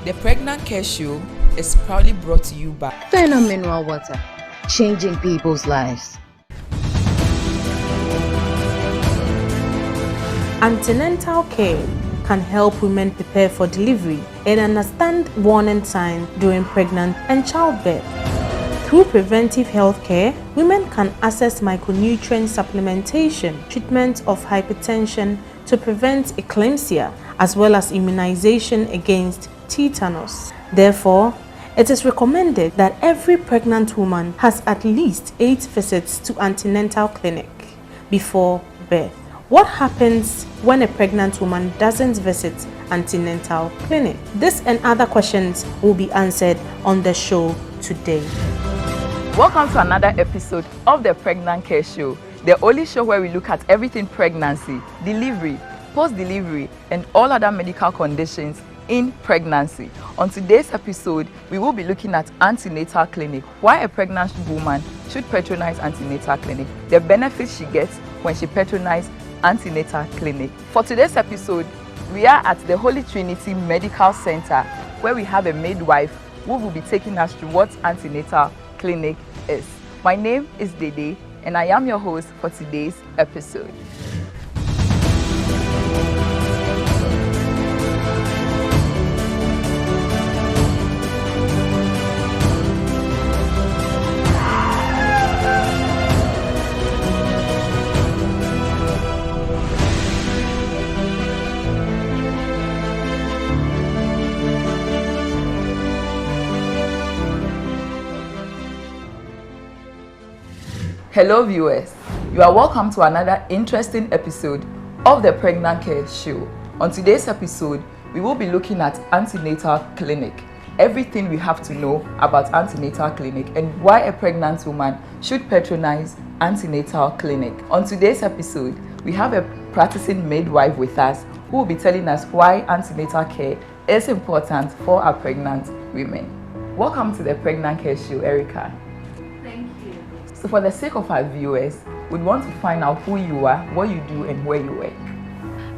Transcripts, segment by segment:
The Pregnacare Show is proudly brought to you by Phenomenal Water, changing people's lives. Antenatal care can help women prepare for delivery and understand warning signs during pregnancy and childbirth. Through preventive health care, women can access micronutrient supplementation, treatment of hypertension to prevent eclampsia, as well as immunization against tetanus. Therefore, it is recommended that every pregnant woman has at least 8 visits to antenatal clinic before birth. What happens when a pregnant woman doesn't visit antenatal clinic? This and other questions will be answered on the show today. Welcome to another episode of the Pregnacare Show, the only show where we look at everything pregnancy, delivery, post-delivery, and all other medical conditions in pregnancy. On today's episode, we will be looking at antenatal clinic, why a pregnant woman should patronize antenatal clinic, the benefits she gets when she patronizes antenatal clinic. For today's episode, we are at the Holy Trinity Medical Center, where we have a midwife who will be taking us through what antenatal clinic is. My name is Dede, and I am your host for today's episode. Hello viewers, you are welcome to another interesting episode of the Pregnacare Show. On today's episode, we will be looking at antenatal clinic, everything we have to know about antenatal clinic and why a pregnant woman should patronize antenatal clinic. On today's episode, we have a practicing midwife with us who will be telling us why antenatal care is important for our pregnant women. Welcome to the Pregnacare Show, Erica. So for the sake of our viewers, we'd want to find out who you are, what you do, and where you work.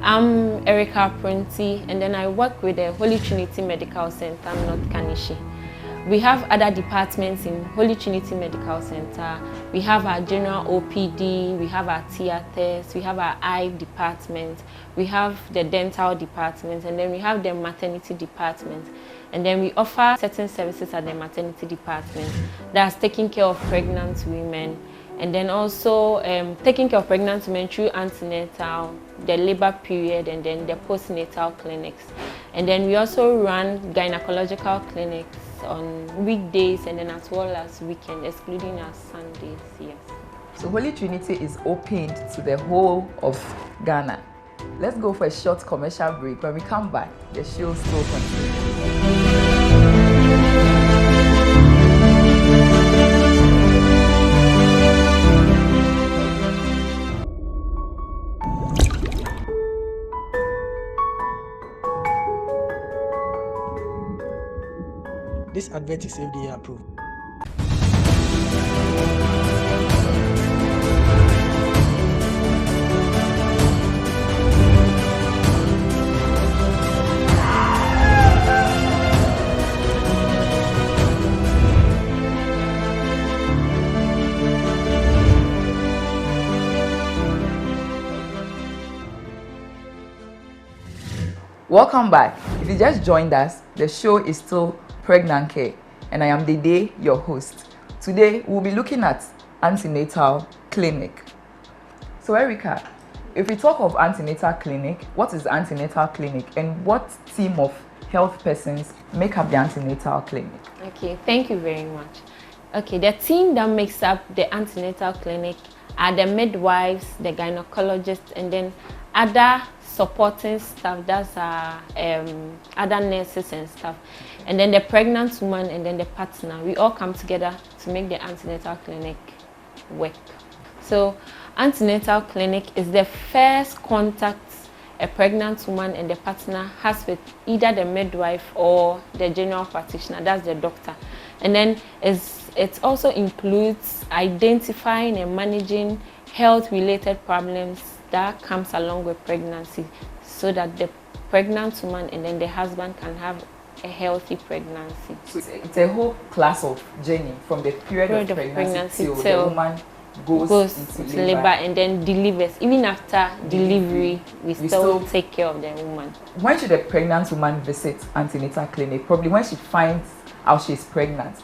I'm Erica Prunty, and then I work with the Holy Trinity Medical Center, North Kanishi. We have other departments in Holy Trinity Medical Center. We have our general OPD, we have our theaters, we have our eye department, we have the dental department, and then we have the maternity department. And then we offer certain services at the maternity department that's taking care of pregnant women, and then also taking care of pregnant women through antenatal, the labor period, and then the postnatal clinics. And then we also run gynecological clinics on weekdays and then as well as weekends, excluding our Sundays, yes. So Holy Trinity is opened to the whole of Ghana. Let's go for a short commercial break. When we come back, the show still continues. This advert is FDA approved. Welcome back. If you just joined us, the show is still Pregnacare, and I am Dede, your host. Today, we'll be looking at antenatal clinic. So Erica, if we talk of antenatal clinic, what is antenatal clinic and what team of health persons make up the antenatal clinic? Okay, thank you very much. Okay, the team that makes up the antenatal clinic are the midwives, the gynecologists, and then other supporting staff, that's other nurses and stuff, and then the pregnant woman and then the partner. We all come together to make the antenatal clinic work. So antenatal clinic is the first contact a pregnant woman and the partner has with either the midwife or the general practitioner, that's the doctor. And then it also includes identifying and managing health-related problems that comes along with pregnancy, so that the pregnant woman and then the husband can have a healthy pregnancy. So it's a whole class of journey from the period of pregnancy till the woman goes into labor and then delivers. Even after delivery, we still take care of the woman. When should a pregnant woman visit antenatal clinic? Probably when she finds out she's pregnant.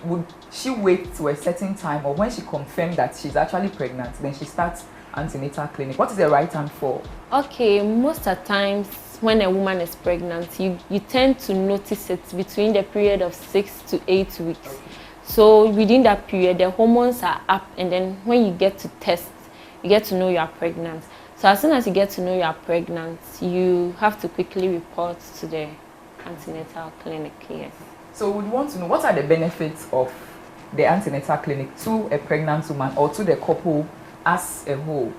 Would she wait to a certain time, or when she confirms that she's actually pregnant, then she starts antenatal clinic? What is the right time for? Okay, most of the times when a woman is pregnant, you tend to notice it between the period of 6 to 8 weeks. Okay. So within that period, the hormones are up, and then when you get to test, you get to know you are pregnant. So as soon as you get to know you are pregnant, you have to quickly report to the antenatal clinic. Yes. So we want to know, what are the benefits of the antenatal clinic to a pregnant woman or to the couple as a whole?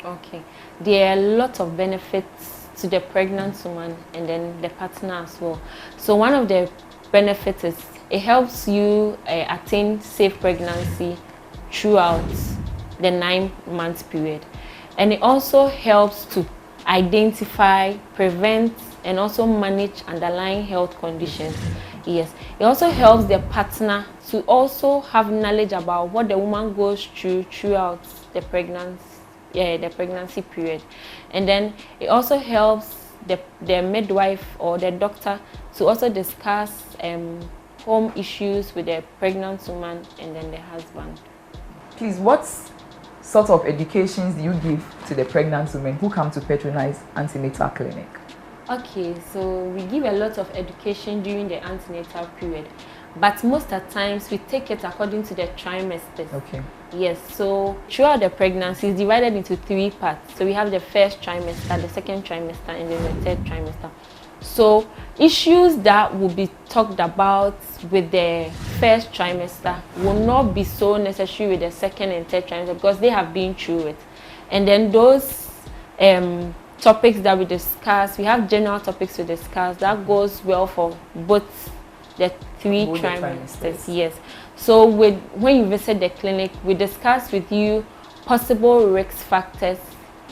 Okay, there are a lot of benefits to the pregnant woman and then the partner as well. So one of the benefits is it helps you attain safe pregnancy throughout the 9-month period. And it also helps to identify, prevent, and also manage underlying health conditions. Yes, it also helps the partner to also have knowledge about what the woman goes through throughout the pregnancy period. And then it also helps the midwife or the doctor to also discuss home issues with the pregnant woman and then the husband. Please, what sort of educations do you give to the pregnant women who come to patronize antenatal clinic? Okay, so we give a lot of education during the antenatal period, but most of the times we take it according to the trimesters. Okay. Yes, so throughout the pregnancy is divided into 3 parts. So we have the first trimester, the second trimester, and then the third trimester. So issues that will be talked about with the first trimester will not be so necessary with the second and third trimester because they have been through it. And then those topics that we discuss, we have general topics we discuss that goes well for both the 3 trimesters. Yes. So when you visit the clinic, we discuss with you possible risk factors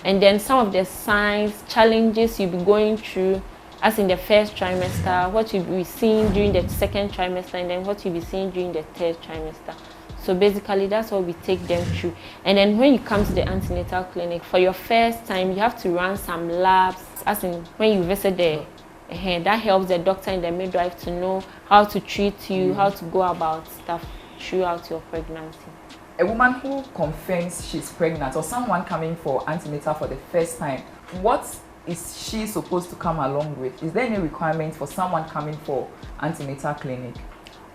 and then some of the signs, challenges you'll be going through as in the first trimester, what you'll be seeing during the second trimester, and then what you'll be seeing during the third trimester. So basically that's what we take them through. And then when you come to the antenatal clinic, for your first time, you have to run some labs, as in when you visit that helps the doctor and the midwife to know how to treat you, how to go about stuff throughout your pregnancy. A woman who confirms she's pregnant or someone coming for antenatal for the first time, what is she supposed to come along with? Is there any requirement for someone coming for antenatal clinic?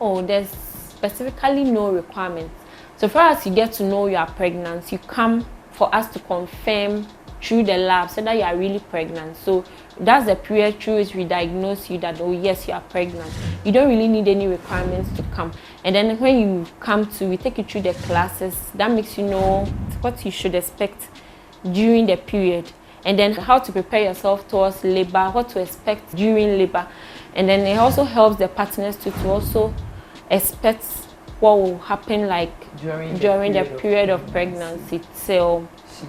Oh, there's specifically no requirements. So far as you get to know you are pregnant, you come for us to confirm through the lab so that you are really pregnant. So that's the period through which we diagnose you that, oh yes, you are pregnant. You don't really need any requirements to come. And then when you come we take you through the classes that makes you know what you should expect during the period. And then how to prepare yourself towards labor, what to expect during labor. And then it also helps the partners to also expect what will happen like during the period of pregnancy till she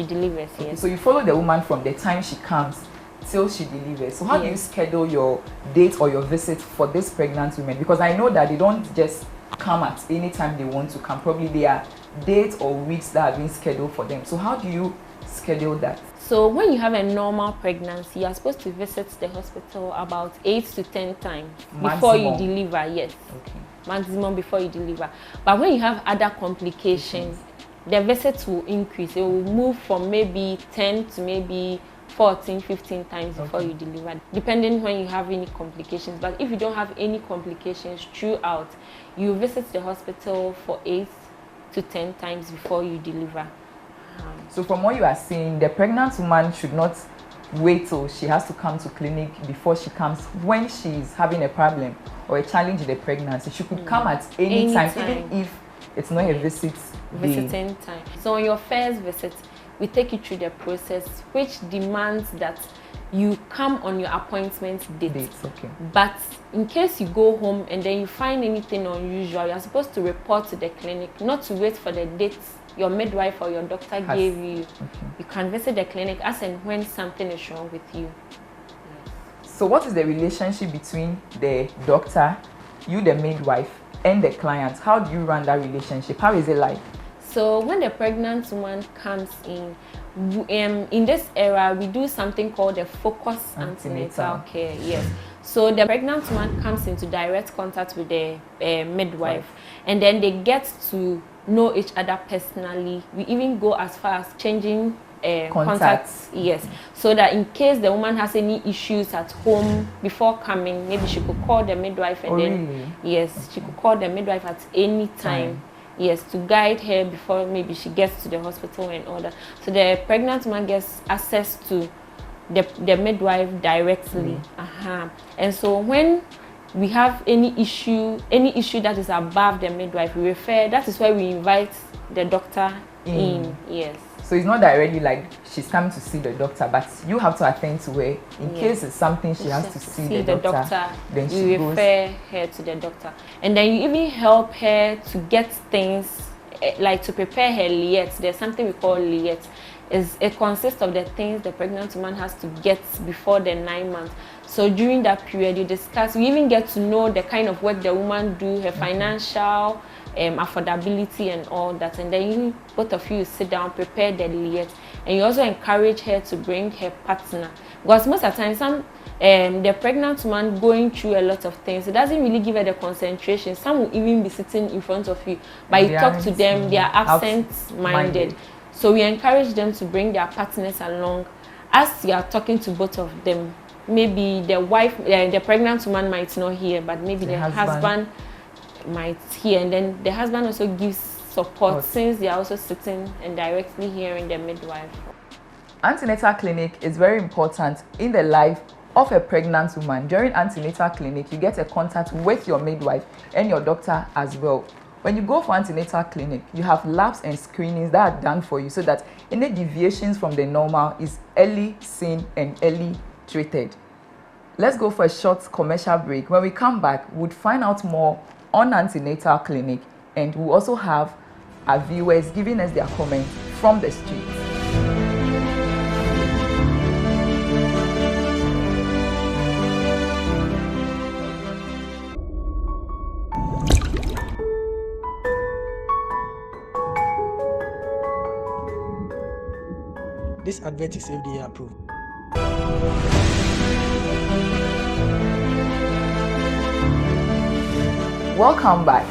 delivers. Okay, yes. So you follow the woman from the time she comes till she delivers. So how do you schedule your date or your visit for these pregnant women? Because I know that they don't just come at any time they want to come. Probably there are dates or weeks that have been scheduled for them. So how do you schedule that? So when you have a normal pregnancy, you are supposed to visit the hospital about 8 to 10 times before you deliver. Yes. Okay. Maximum before you deliver. But when you have other complications, the visits will increase. It will move from maybe 10 to maybe 14, 15 times before you deliver, depending when you have any complications. But if you don't have any complications throughout, you visit the hospital for 8 to 10 times before you deliver. So from what you are saying, the pregnant woman should not wait till she has to come to clinic before she comes. When she's having a problem or a challenge in the pregnancy, she could come at any time, even if it's not a visiting time. So on your first visit, we take you through the process, which demands that you come on your appointment date. Okay. But in case you go home and then you find anything unusual, you're supposed to report to the clinic, not to wait for the dates your midwife or your doctor gave you. Okay. You can visit the clinic as and when something is wrong with you. Yes. So what is the relationship between the doctor, you the midwife, and the client? How do you run that relationship? How is it like? So when the pregnant woman comes in this era, we do something called the focused antenatal care. Yes. So the pregnant woman comes into direct contact with the midwife, and then they get to know each other personally. We even go as far as changing contacts. Yes. So that in case the woman has any issues at home before coming, maybe she could call the midwife, and really? Yes, she could call the midwife at any time. Yes, to guide her before maybe she gets to the hospital and all that. So the pregnant woman gets access to the midwife directly. And so when we have any issue that is above the midwife, we refer. That is why we invite the doctor in. Yes. So it's not directly like she's coming to see the doctor, but you have to attend to her in case it's something she has to see the doctor. Then she refer her to the doctor, and then you even help her to get things like to prepare her liet. There's something we call liet. It consists of the things the pregnant woman has to get before the 9 months. So during that period, you discuss. We even get to know the kind of work the woman do, her financial affordability and all that, and then both of you sit down, prepare the liet, and you also encourage her to bring her partner, because most of the time the pregnant woman going through a lot of things, it doesn't really give her the concentration. Some will even be sitting in front of you, but you talk to them, they are absent-minded. So we encourage them to bring their partners along. As you are talking to both of them, maybe the wife, the pregnant woman might not hear, but maybe the husband might hear, and then the husband also gives support since they are also sitting and directly hearing the midwife. Antenatal clinic is very important in the life of a pregnant woman. During antenatal clinic, you get a contact with your midwife and your doctor as well. When you go for antenatal clinic, you have labs and screenings that are done for you so that any deviations from the normal is early seen and early treated. Let's go for a short commercial break. When we come back, we'll find out more on antenatal clinic, and we'll also have our viewers giving us their comments from the streets. This advert is FDA approved. Welcome back.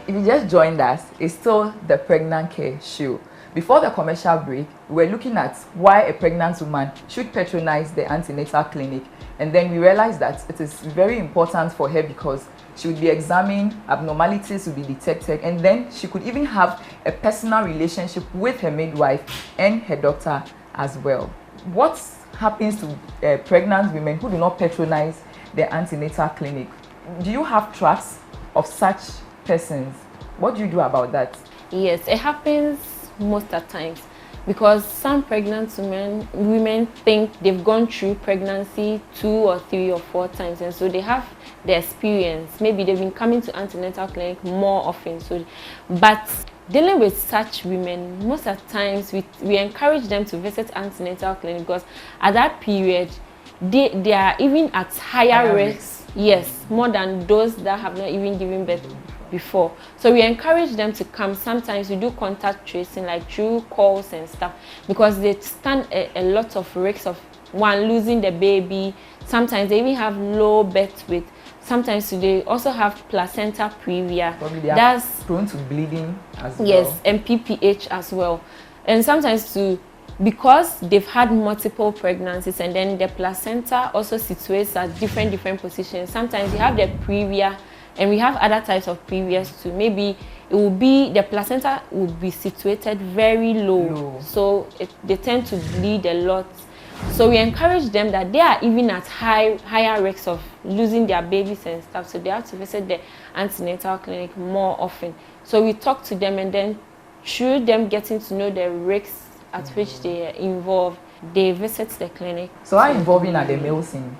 If you just joined us, it's still the Pregnacare show. Before the commercial break, we were looking at why a pregnant woman should patronize the antenatal clinic, and then we realized that it is very important for her because she would be examined, abnormalities would be detected, and then she could even have a personal relationship with her midwife and her doctor as well. What happens to pregnant women who do not patronize the antenatal clinic? Do you have tracks of such persons? What do you do about that? Yes, it happens most of the times because some pregnant women think they've gone through pregnancy 2 or 3 or 4 times, and so they have the experience. Maybe they've been coming to antenatal clinic more often. But dealing with such women, most of the times we encourage them to visit antenatal clinic because at that period they are even at higher risk. Yes, more than those that have not even given birth before. So we encourage them to come. Sometimes we do contact tracing like through calls and stuff because they stand a lot of risks of one losing the baby. Sometimes they even have low birth weight. Sometimes they also have placenta previa. Probably they are prone to bleeding as well. Yes, and PPH as well. And sometimes because they've had multiple pregnancies, and then the placenta also situates at different positions. Sometimes you have the previa, and we have other types of previas too. Maybe it will be the placenta will be situated very low. So they tend to bleed a lot. So we encourage them that they are even at higher risks of losing their babies and stuff. So they have to visit the antenatal clinic more often. So we talk to them, and then through them getting to know the risks at which they are involved, they visit the clinic. So how involving are the males in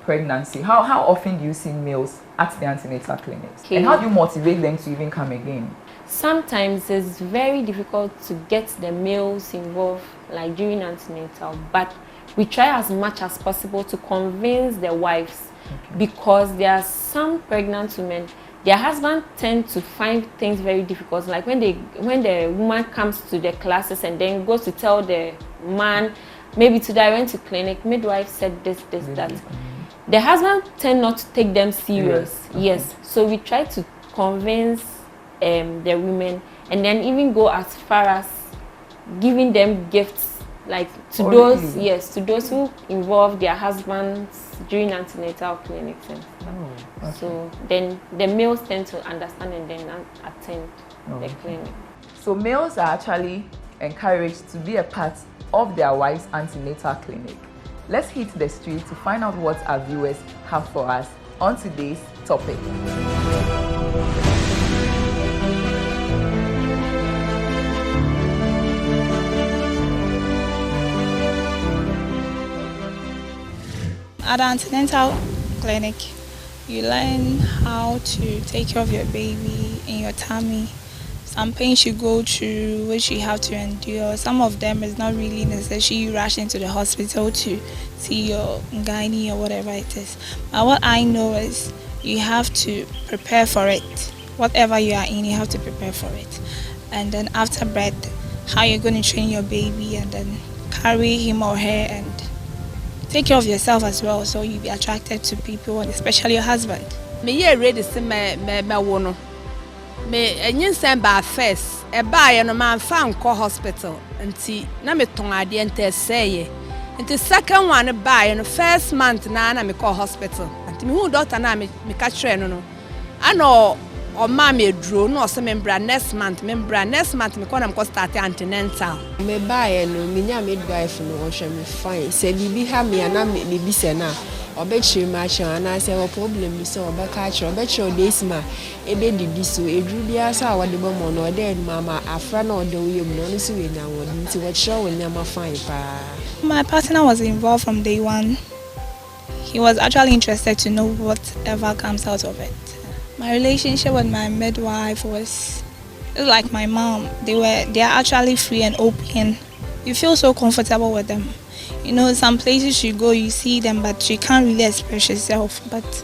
pregnancy? How often do you see males at the antenatal clinics? And how do you motivate them to even come again? Sometimes it's very difficult to get the males involved like during antenatal, but we try as much as possible to convince the wives, because there are some pregnant women, their husbands tend to find things very difficult. Like when the woman comes to the classes and then goes to tell the man, maybe today I went to clinic, midwife said this, that. The husband tend not to take them serious. Yes. So we try to convince the women, and then even go as far as giving them gifts, like to to those who involve their husbands during antenatal clinics and stuff. So then the males tend to understand and then attend the clinic. So males are actually encouraged to be a part of their wives' antenatal clinic. Let's hit the street to find out what our viewers have for us on today's topic. At the antenatal clinic, you learn how to take care of your baby in your tummy. Some pains you go through, which you have to endure. Some of them is not really necessary. You rush into the hospital to see your gynae or whatever it is. But what I know is you have to prepare for it. Whatever you are in, you have to prepare for it. And then after birth, how you're going to train your baby and then carry him or her and take care of yourself as well, so you'll be attracted to people, and especially your husband. Me ready to me wono. Me enyin ba first. E ba ye no man fa nko hospital. Nti na me ton ade ente seye. Nti second one ba ye no first month na me call hospital. Nti me hu doctor na me ka kire no. Ano o ma me duro no so me bra next month me ko na me ko start antenatal. Me ba ye no me nya midwife no wo hwe me fine. Se bibi ha me na me bi se na obechiri ma cha na se wo problem so obeka cha obechiri odesima ebe didi so edru bia so awade bomo no de mama afra na ode uyem no so we nya wodi nti wo chiro we nya ma fine pa. My partner was involved from day one. He was actually interested to know whatever comes out of it. My relationship with my midwife was like my mom. They are actually free and open. You feel so comfortable with them. You know, some places you go, you see them, but you can't really express yourself. But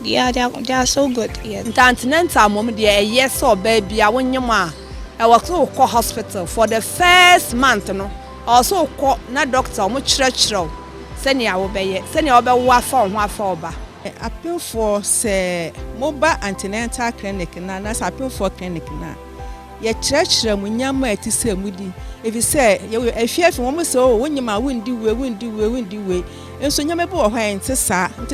they are so good. Yeah. Antenatal mom, yes or baby, I want you ma. I was so call hospital for the first month, no. Also call na doctor, much church row. Send you obey. Send you obey what for ba. Appeal for say mobile antenatal clinic na appeal for clinic na. Ye church room nyama eti say mudi. If you say you if one so when you ma windi we enso nyama bi wo hwan nti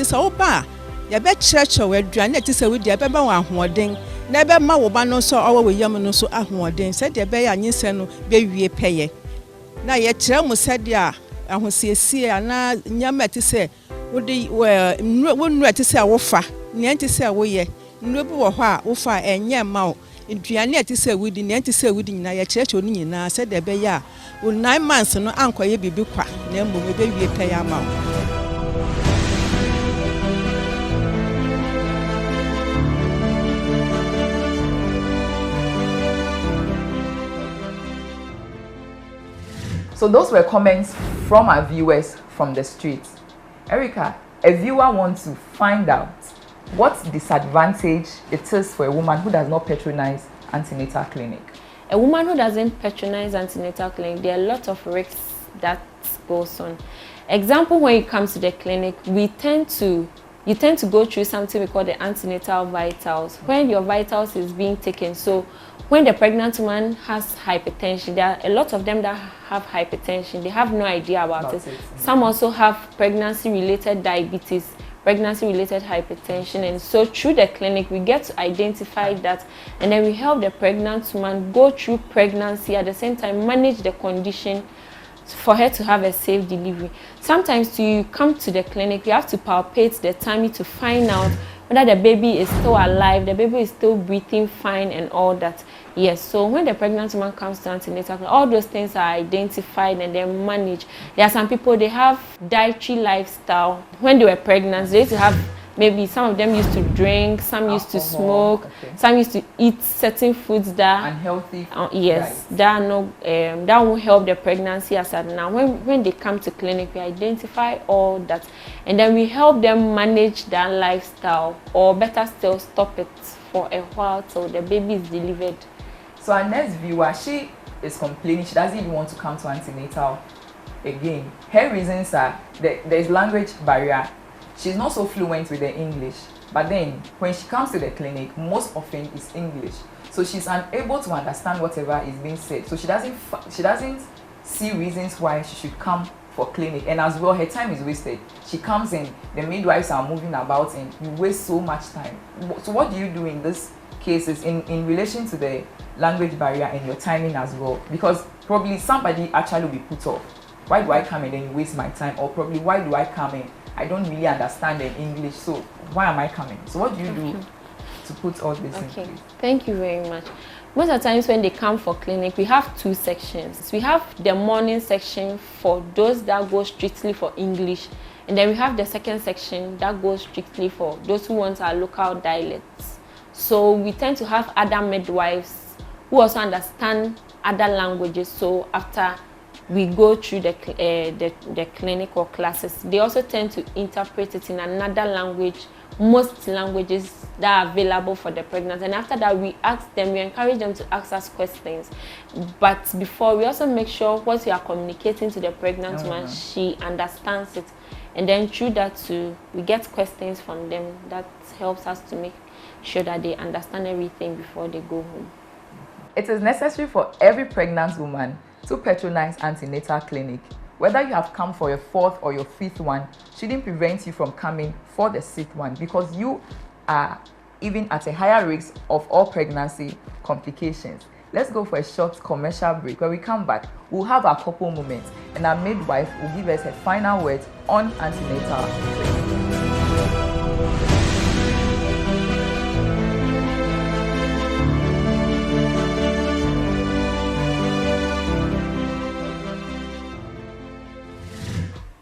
sa oba ye be church we aduane eti say we dia be ba wa ahoden na be ma wo ba no so owo we yam no so ahoden say de be ya nyinse no be wie peye na ye kire mu say dia ahosiesie ana nyama eti say wo de wo nu eti say wo fa ne eti say wo ye nu bi wo ho a wo fa enye ma wo Duane ati se wudi ne ati se wudi nyina ya cheche oni nyina se de be ya o 9 months no ankoye bibi kwa na mbom be wie pe ya ma. So those were comments from our viewers from the streets. Erica, a viewer wants to find out what disadvantage it is for a woman who does not patronize antenatal clinic. A woman who doesn't patronize antenatal clinic, there are a lot of risks that goes on. Example, when you come to the clinic, you tend to go through something we call the antenatal vitals, when your vitals is being taken. So when the pregnant woman has hypertension, there are a lot of them that have hypertension. They have no idea about it. Some also have pregnancy-related diabetes, pregnancy-related hypertension, and so through the clinic we get to identify that, and then we help the pregnant woman go through pregnancy, at the same time manage the condition for her to have a safe delivery. Sometimes to come to the clinic, we have to palpate the tummy to find out whether the baby is still alive, the baby is still breathing fine and all that. Yes, so when the pregnant woman comes to antenatal, all those things are identified and then managed. There are some people, they have dietary lifestyle. When they were pregnant, they used to have maybe some of them used to drink, some used to smoke, some used to eat certain foods that unhealthy. Yes, that are not that won't help the pregnancy as at now. When they come to clinic, we identify all that, and then we help them manage their lifestyle, or better still, stop it for a while till the baby is delivered. So our next viewer, she is complaining she doesn't even want to come to antenatal again. Her reasons are there's language barrier. She's not so fluent with the English, but then when she comes to the clinic, most often it's English, so she's unable to understand whatever is being said. So she doesn't see reasons why she should come for clinic, and as well her time is wasted. She comes in, the midwives are moving about, and you waste so much time. So what do you do in this cases in relation to the language barrier and your timing as well? Because probably somebody actually will be put off. Why do I come and then you waste my time? Or probably, why do I come in? I don't really understand the English, so why am I coming? So what do you do to put all this in place? Thank you very much. Most of the times when they come for clinic, we have two sections. We have the morning section for those that go strictly for English, and then we have the second section that goes strictly for those who want our local dialects. So we tend to have other midwives who also understand other languages. So after we go through the clinical classes, they also tend to interpret it in another language, most languages that are available for the pregnant. And after that, we ask them, we encourage them to ask us questions. But before, we also make sure what we are communicating to the pregnant woman, she understands it. And then through that too, we get questions from them that helps us to make sure that they understand everything before they go home. It is necessary for every pregnant woman to patronize antenatal clinic. Whether you have come for your 4th or your 5th one shouldn't prevent you from coming for the 6th one, because you are even at a higher risk of all pregnancy complications. Let's go for a short commercial break. When we come back, we'll have our couple moments, and our midwife will give us her final words on antenatal.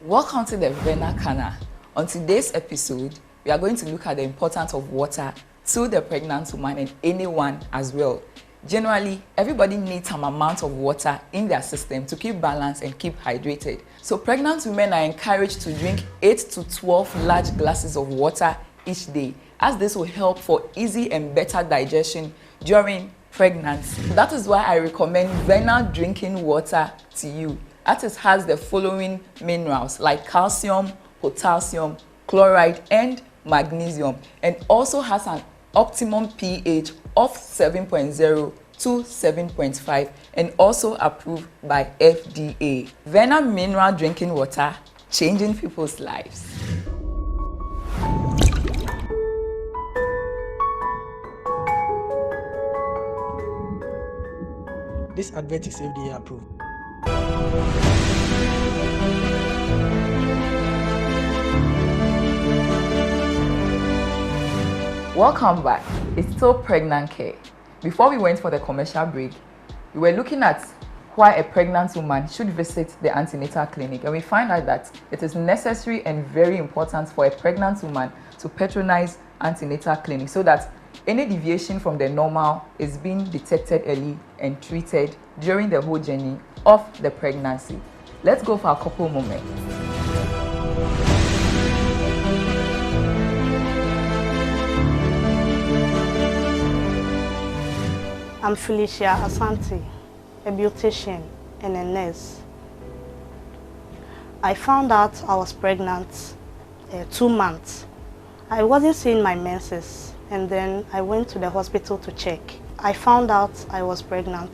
Welcome to the Pregnacare. On today's episode, we are going to look at the importance of water to the pregnant woman and anyone as well. Generally, everybody needs some amount of water in their system to keep balance and keep hydrated. So pregnant women are encouraged to drink 8 to 12 large glasses of water each day, as this will help for easy and better digestion during pregnancy. That is why I recommend Vena drinking water to you. It has the following minerals like calcium, potassium, chloride, and magnesium, and also has an optimum pH of 7.0 to 7.5, and also approved by FDA. Vena mineral drinking water, changing people's lives. This advert is FDA approved. Welcome back. It's still Pregnacare. Before we went for the commercial break, we were looking at why a pregnant woman should visit the antenatal clinic, and we find out that it is necessary and very important for a pregnant woman to patronize antenatal clinic, so that any deviation from the normal is being detected early and treated during the whole journey of the pregnancy. Let's go for a couple moments. I'm Felicia Asante, a beautician and a nurse. I found out I was pregnant 2 months. I wasn't seeing my menses, and then I went to the hospital to check. I found out I was pregnant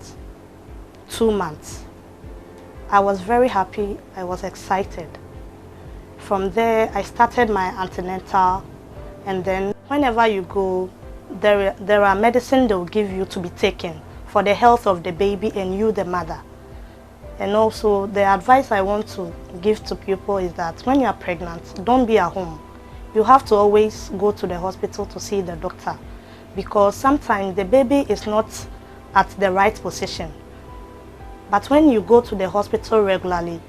2 months. I was very happy, I was excited. From there, I started my antenatal, and then whenever you go, there are medicine they will give you to be taken for the health of the baby and you, the mother. And also, the advice I want to give to people is that when you are pregnant, don't be at home. You have to always go to the hospital to see the doctor, because sometimes the baby is not at the right position. But when you go to the hospital regularly,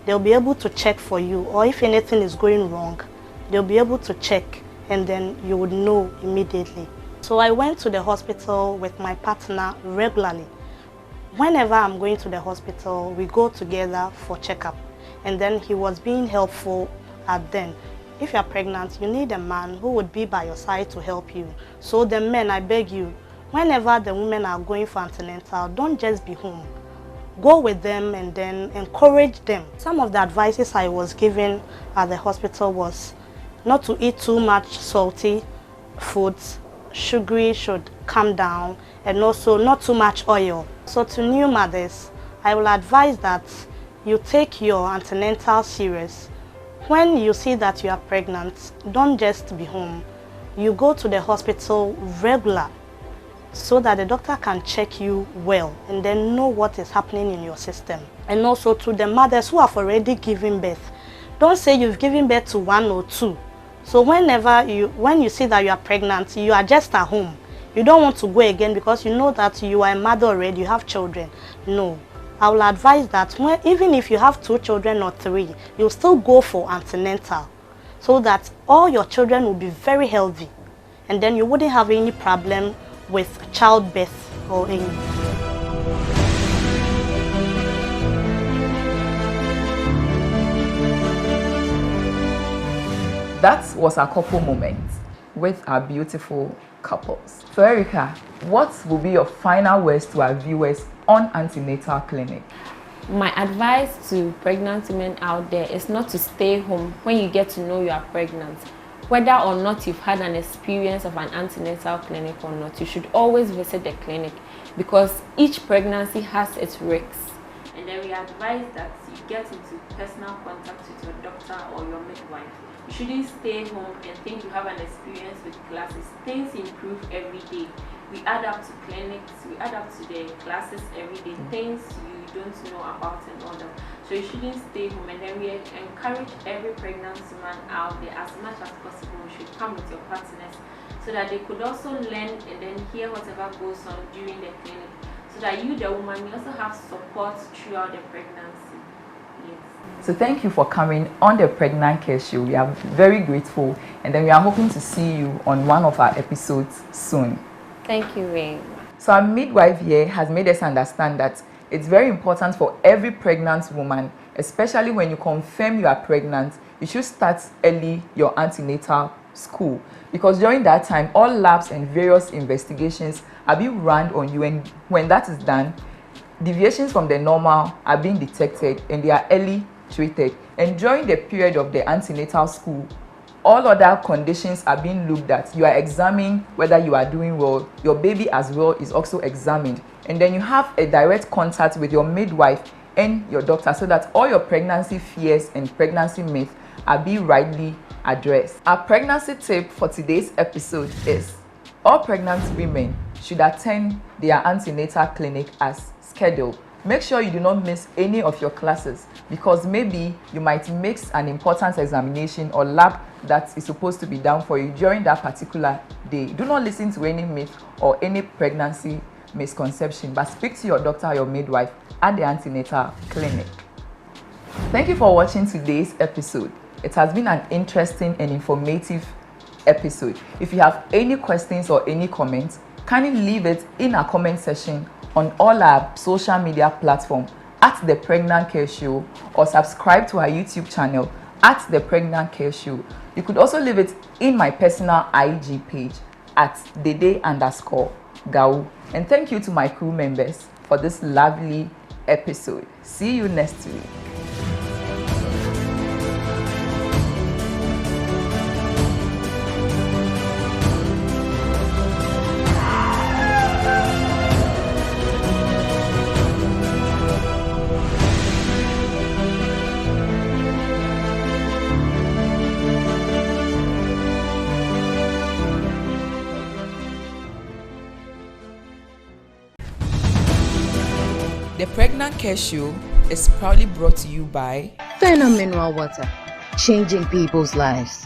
they'll be able to check for you, or if anything is going wrong, they'll be able to check and then you would know immediately. So I went to the hospital with my partner regularly. Whenever I'm going to the hospital, we go together for checkup, and then he was being helpful at then. If you're pregnant, you need a man who would be by your side to help you. So the men, I beg you, whenever the women are going for antenatal, don't just be home. Go with them and then encourage them. Some of the advices I was given at the hospital was not to eat too much salty foods, sugary should come down, and also not too much oil. So to new mothers, I will advise that you take your antenatal serious. When you see that you are pregnant, don't just be home. You go to the hospital regular so that the doctor can check you well and then know what is happening in your system. And also to the mothers who have already given birth, don't say you've given birth to 1 or 2. So when you see that you are pregnant, you are just at home. You don't want to go again because you know that you are a mother already, you have children. No. I will advise that even if you have 2 children or 3, you'll still go for antenatal so that all your children will be very healthy, and then you wouldn't have any problem with childbirth or any. That was our couple moment with our beautiful couples. So Erica, what will be your final words to our viewers on Antenatal Clinic? My advice to pregnant women out there is not to stay home when you get to know you are pregnant. Whether or not you've had an experience of an antenatal clinic or not, you should always visit the clinic because each pregnancy has its risks. And then we advise that you get into personal contact with your doctor or your midwife. You shouldn't stay home and think you have an experience with classes. Things improve every day. We add up to clinics, we add up to the classes every day, things you don't know about and all that. So you shouldn't stay home, and then we encourage every pregnant woman out there as much as possible. You should come with your partners so that they could also learn and then hear whatever goes on during the clinic, so that you, the woman, you also have support throughout the pregnancy. Yes. So thank you for coming on the Pregnacare show. We are very grateful, and then we are hoping to see you on one of our episodes soon. Thank you very much. So our midwife here has made us understand that it's very important for every pregnant woman, especially when you confirm you are pregnant, you should start early your antenatal school, because during that time all labs and various investigations are being run on you, and when that is done, deviations from the normal are being detected and they are early treated. And during the period of the antenatal school, all other conditions are being looked at. You are examining whether you are doing well. Your baby as well is also examined. And then you have a direct contact with your midwife and your doctor so that all your pregnancy fears and pregnancy myths are being rightly addressed. Our pregnancy tip for today's episode is all pregnant women should attend their antenatal clinic as scheduled. Make sure you do not miss any of your classes, because maybe you might miss an important examination or lab that is supposed to be done for you during that particular day. Do not listen to any myth or any pregnancy misconception, but speak to your doctor or your midwife at the antenatal clinic. Thank you for watching today's episode. It has been an interesting and informative episode. If you have any questions or any comments, kindly leave it in our comment section on all our social media platforms at The Pregnacare Show, or subscribe to our YouTube channel at The Pregnacare Show. You could also leave it in my personal IG page at dede_gau. And thank you to my crew members for this lovely episode. See you next week. The Pregnacare Show is proudly brought to you by Mineral water, changing people's lives.